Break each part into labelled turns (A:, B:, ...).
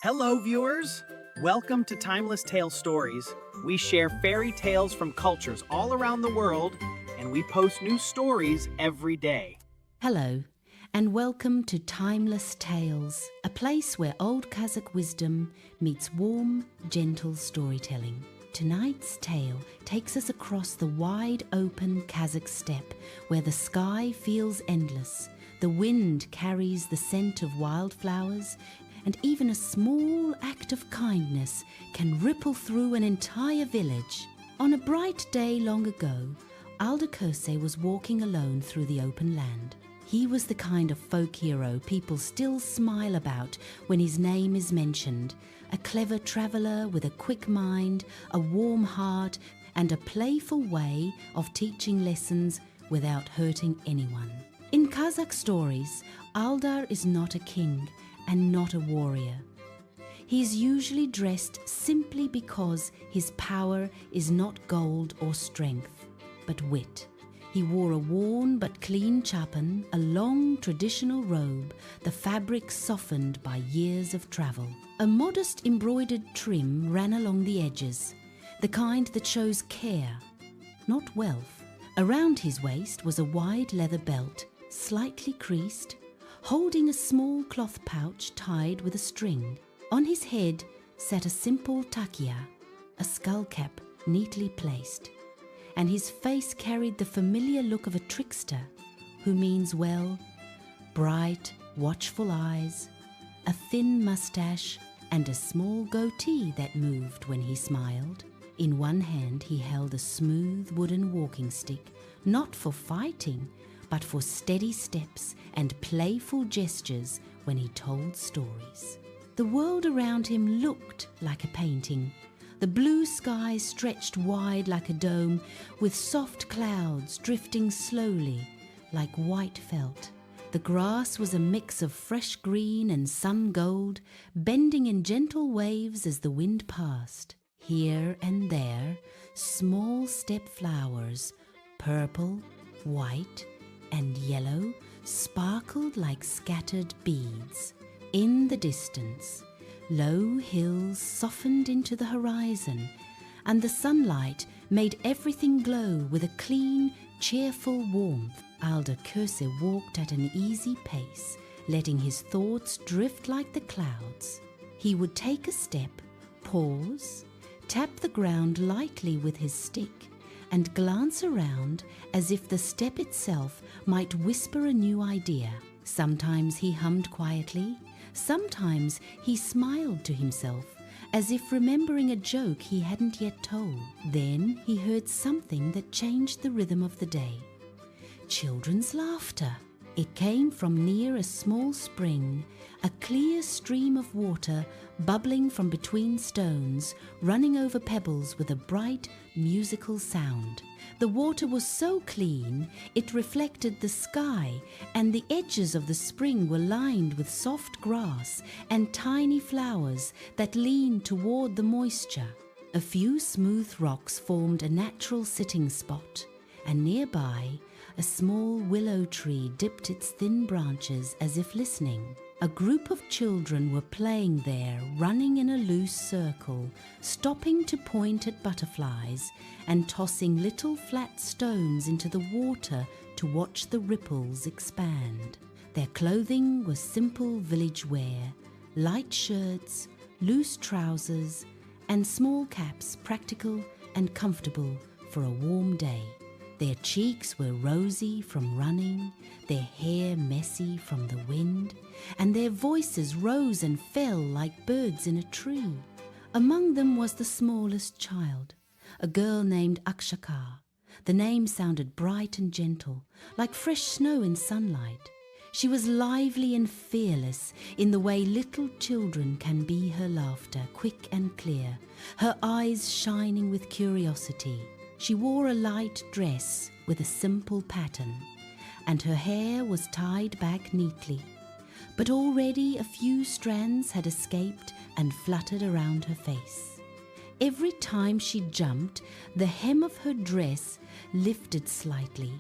A: Hello, viewers! Welcome to Timeless Tale Stories. We share fairy tales from cultures all around the world, and we post new stories every day.
B: Hello, and welcome to Timeless Tales, a place where old Kazakh wisdom meets warm, gentle storytelling. Tonight's tale takes us across the wide-open Kazakh steppe, where the sky feels endless, the wind carries the scent of wildflowers, and even a small act of kindness can ripple through an entire village. On a bright day long ago, Aldar Kose was walking alone through the open land. He was the kind of folk hero people still smile about when his name is mentioned, a clever traveller with a quick mind, a warm heart, and a playful way of teaching lessons without hurting anyone. In Kazakh stories, Aldar is not a king and not a warrior. He is usually dressed simply because his power is not gold or strength, but wit. He wore a worn but clean chapan, a long traditional robe, the fabric softened by years of travel. A modest embroidered trim ran along the edges, the kind that shows care, not wealth. Around his waist was a wide leather belt, slightly creased, holding a small cloth pouch tied with a string. On his head sat a simple takia, a skull cap neatly placed, and his face carried the familiar look of a trickster, who means well, bright, watchful eyes, a thin mustache, and a small goatee that moved when he smiled. In one hand he held a smooth wooden walking stick, not for fighting, but for steady steps and playful gestures when he told stories. The world around him looked like a painting. The blue sky stretched wide like a dome, with soft clouds drifting slowly like white felt. The grass was a mix of fresh green and sun gold, bending in gentle waves as the wind passed. Here and there, small steppe flowers, purple, white, and yellow, sparkled like scattered beads. In the distance, low hills softened into the horizon, and the sunlight made everything glow with a clean, cheerful warmth. Aldar Kose walked at an easy pace, letting his thoughts drift like the clouds. He would take a step, pause, tap the ground lightly with his stick, and glance around as if the steppe itself might whisper a new idea. Sometimes he hummed quietly, sometimes he smiled to himself, as if remembering a joke he hadn't yet told. Then he heard something that changed the rhythm of the day. Children's laughter. It came from near a small spring, a clear stream of water bubbling from between stones, running over pebbles with a bright, musical sound. The water was so clean, it reflected the sky, and the edges of the spring were lined with soft grass and tiny flowers that leaned toward the moisture. A few smooth rocks formed a natural sitting spot, and nearby, a small willow tree dipped its thin branches as if listening. A group of children were playing there, running in a loose circle, stopping to point at butterflies and tossing little flat stones into the water to watch the ripples expand. Their clothing was simple village wear, light shirts, loose trousers, and small caps, practical and comfortable for a warm day. Their cheeks were rosy from running, their hair messy from the wind, and their voices rose and fell like birds in a tree. Among them was the smallest child, a girl named Akshakar. The name sounded bright and gentle, like fresh snow in sunlight. She was lively and fearless in the way little children can be, her laughter quick and clear, her eyes shining with curiosity. She wore a light dress with a simple pattern, and her hair was tied back neatly. But already a few strands had escaped and fluttered around her face. Every time she jumped, the hem of her dress lifted slightly,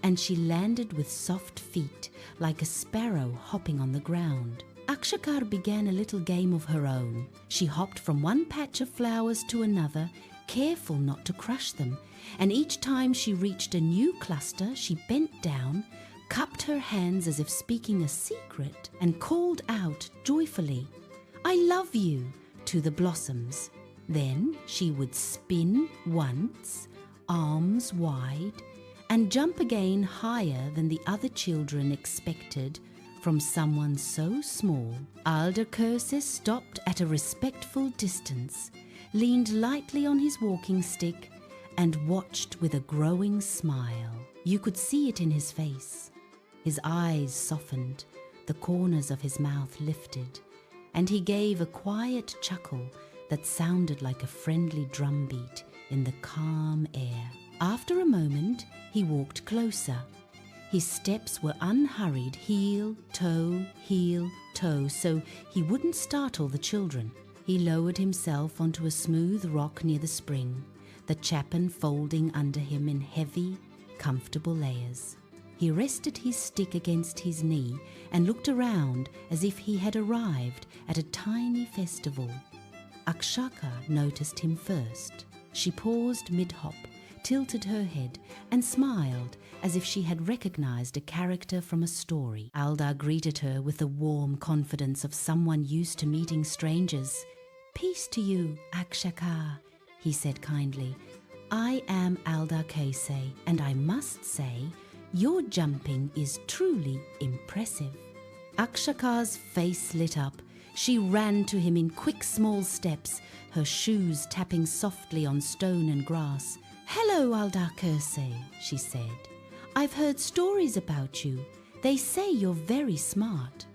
B: and she landed with soft feet like a sparrow hopping on the ground. Akshakar began a little game of her own. She hopped from one patch of flowers to another, careful not to crush them, and each time she reached a new cluster, she bent down, cupped her hands as if speaking a secret, and called out joyfully, "I love you," to the blossoms. Then she would spin once, arms wide, and jump again higher than the other children expected from someone so small. Aldar Kose stopped at a respectful distance, leaned lightly on his walking stick, and watched with a growing smile. You could see it in his face. His eyes softened, the corners of his mouth lifted, and he gave a quiet chuckle that sounded like a friendly drumbeat in the calm air. After a moment, he walked closer. His steps were unhurried, heel, toe, so he wouldn't startle the children. He lowered himself onto a smooth rock near the spring, the chappan folding under him in heavy, comfortable layers. He rested his stick against his knee and looked around as if he had arrived at a tiny festival. Akshakar noticed him first. She paused mid-hop, tilted her head, and smiled as if she had recognized a character from a story. Aldar greeted her with the warm confidence of someone used to meeting strangers. "Peace to you, Akshakar," he said kindly. "I am Aldar Kose, and I must say, your jumping is truly impressive." Akshakar's face lit up. She ran to him in quick small steps, her shoes tapping softly on stone and grass. "Hello, Aldar Kose," she said. "I've heard stories about you. They say you're very smart."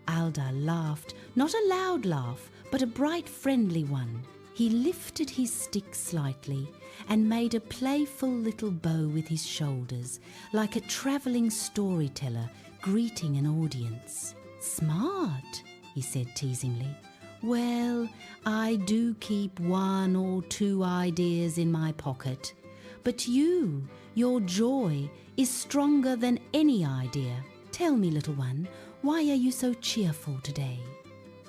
B: Aldar laughed, not a loud laugh, but a bright, friendly one. He lifted his stick slightly and made a playful little bow with his shoulders, like a traveling storyteller greeting an audience. "Smart," he said teasingly. "Well, I do keep one or two ideas in my pocket. But your joy is stronger than any idea. Tell me, little one, why are you so cheerful today?"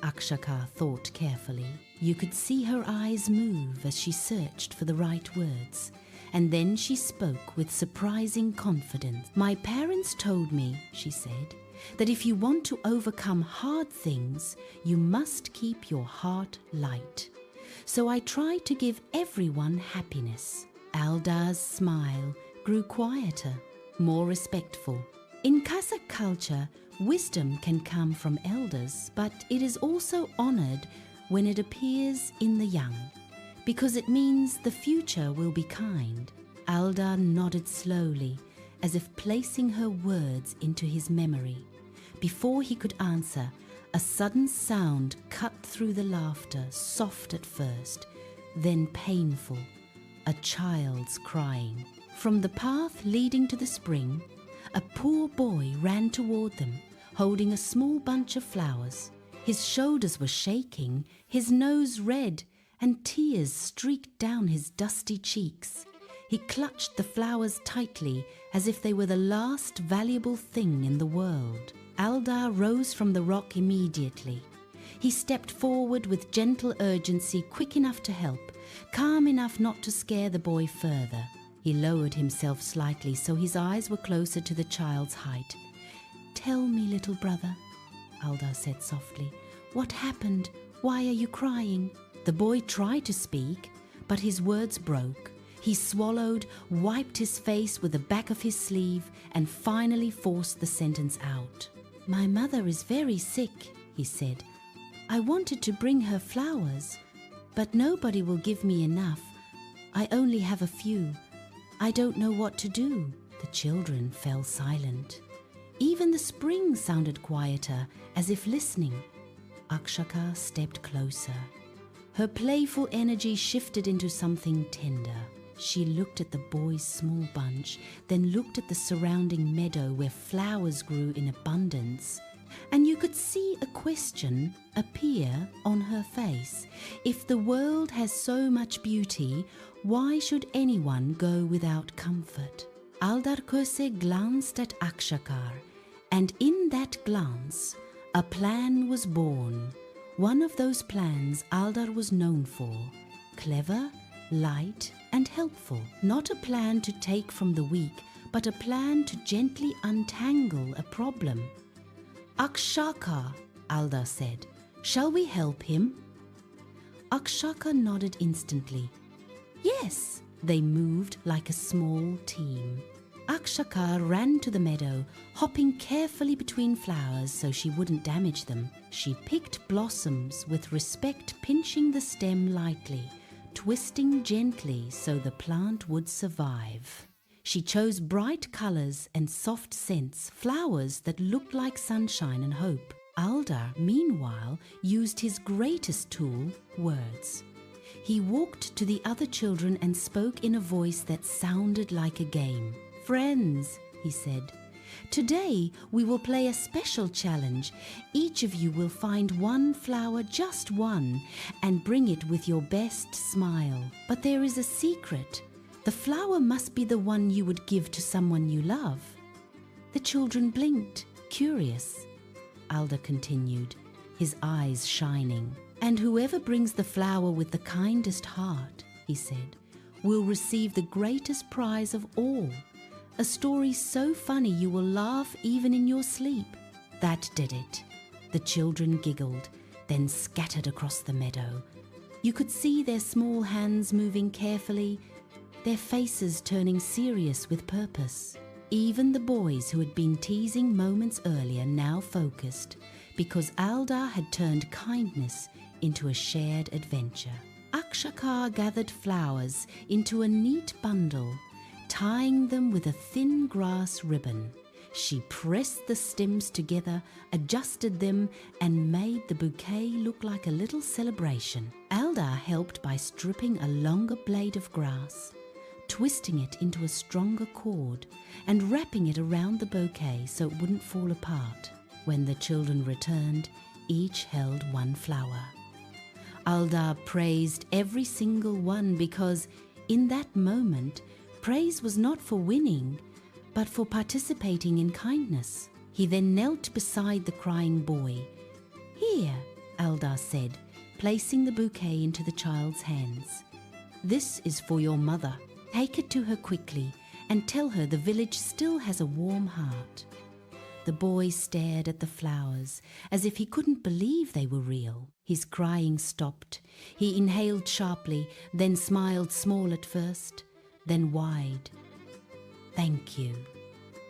B: Akshakar thought carefully. You could see her eyes move as she searched for the right words. And then she spoke with surprising confidence. "My parents told me," she said, "that if you want to overcome hard things, you must keep your heart light. So I try to give everyone happiness." Aldar's smile grew quieter, more respectful. In Kazakh culture, wisdom can come from elders, but it is also honored when it appears in the young, because it means the future will be kind. Aldar nodded slowly, as if placing her words into his memory. Before he could answer, a sudden sound cut through the laughter, soft at first, then painful, a child's crying. From the path leading to the spring, a poor boy ran toward them, holding a small bunch of flowers. His shoulders were shaking, his nose red, and tears streaked down his dusty cheeks. He clutched the flowers tightly, as if they were the last valuable thing in the world. Aldar rose from the rock immediately. He stepped forward with gentle urgency, quick enough to help, calm enough not to scare the boy further. He lowered himself slightly so his eyes were closer to the child's height. "Tell me, little brother," Aldar said softly. "What happened? Why are you crying?" The boy tried to speak, but his words broke. He swallowed, wiped his face with the back of his sleeve, and finally forced the sentence out. "My mother is very sick," he said. "I wanted to bring her flowers, but nobody will give me enough. I only have a few. I don't know what to do." The children fell silent. Even the spring sounded quieter, as if listening. Akshakar stepped closer. Her playful energy shifted into something tender. She looked at the boy's small bunch, then looked at the surrounding meadow where flowers grew in abundance, and you could see a question appear on her face. If the world has so much beauty, why should anyone go without comfort? Aldar Kose glanced at Akshakar, and in that glance, a plan was born. One of those plans Aldar was known for. Clever, light, and helpful. Not a plan to take from the weak, but a plan to gently untangle a problem. Akshakar, Aldar said. Shall we help him? Akshakar nodded instantly. Yes, they moved like a small team. Akshakar ran to the meadow, hopping carefully between flowers so she wouldn't damage them. She picked blossoms with respect, pinching the stem lightly, twisting gently so the plant would survive. She chose bright colors and soft scents, flowers that looked like sunshine and hope. Aldar, meanwhile, used his greatest tool, words. He walked to the other children and spoke in a voice that sounded like a game. Friends, he said, today we will play a special challenge. Each of you will find one flower, just one, and bring it with your best smile. But there is a secret. The flower must be the one you would give to someone you love. The children blinked, curious. Aldar continued, his eyes shining. And whoever brings the flower with the kindest heart, he said, will receive the greatest prize of all. A story so funny you will laugh even in your sleep. That did it. The children giggled, then scattered across the meadow. You could see their small hands moving carefully, their faces turning serious with purpose. Even the boys who had been teasing moments earlier now focused, because Aldar had turned kindness into a shared adventure. Akshakar gathered flowers into a neat bundle, tying them with a thin grass ribbon. She pressed the stems together, adjusted them, and made the bouquet look like a little celebration. Aldar helped by stripping a longer blade of grass, twisting it into a stronger cord, and wrapping it around the bouquet so it wouldn't fall apart. When the children returned, each held one flower. Aldar praised every single one because, in that moment, praise was not for winning, but for participating in kindness. He then knelt beside the crying boy. Here, Aldar said, placing the bouquet into the child's hands. This is for your mother. Take it to her quickly and tell her the village still has a warm heart. The boy stared at the flowers as if he couldn't believe they were real. His crying stopped. He inhaled sharply, then smiled small at first, then wide. Thank you,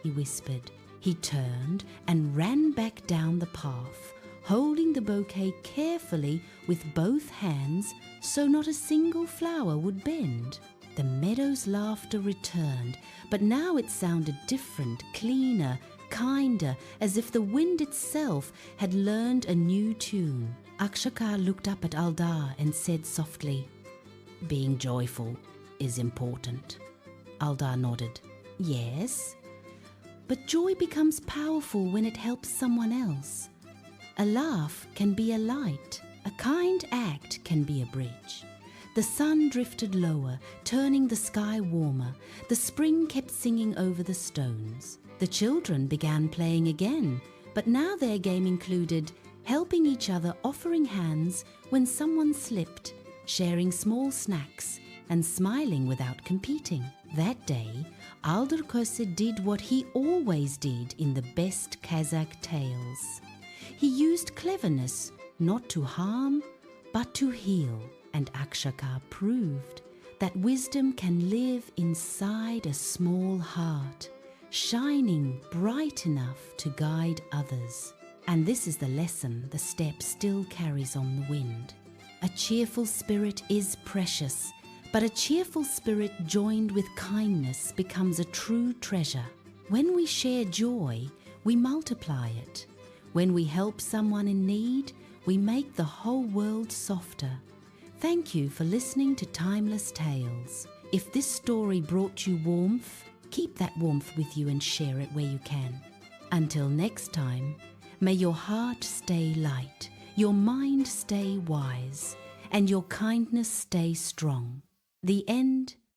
B: he whispered. He turned and ran back down the path, holding the bouquet carefully with both hands so not a single flower would bend. The meadow's laughter returned, but now it sounded different, cleaner, kinder, as if the wind itself had learned a new tune. Akshakar looked up at Aldar and said softly, "Being joyful is important." Aldar nodded. Yes, but joy becomes powerful when it helps someone else. A laugh can be a light. A kind act can be a bridge. The sun drifted lower, turning the sky warmer. The spring kept singing over the stones. The children began playing again, but now their game included helping each other, offering hands when someone slipped, sharing small snacks, and smiling without competing. That day, Aldar Kose did what he always did in the best Kazakh tales. He used cleverness not to harm, but to heal. And Akshakar proved that wisdom can live inside a small heart, shining bright enough to guide others. And this is the lesson the steppe still carries on the wind. A cheerful spirit is precious, but a cheerful spirit joined with kindness becomes a true treasure. When we share joy, we multiply it. When we help someone in need, we make the whole world softer. Thank you for listening to Timeless Tales. If this story brought you warmth, keep that warmth with you and share it where you can. Until next time, may your heart stay light, your mind stay wise, and your kindness stay strong. The end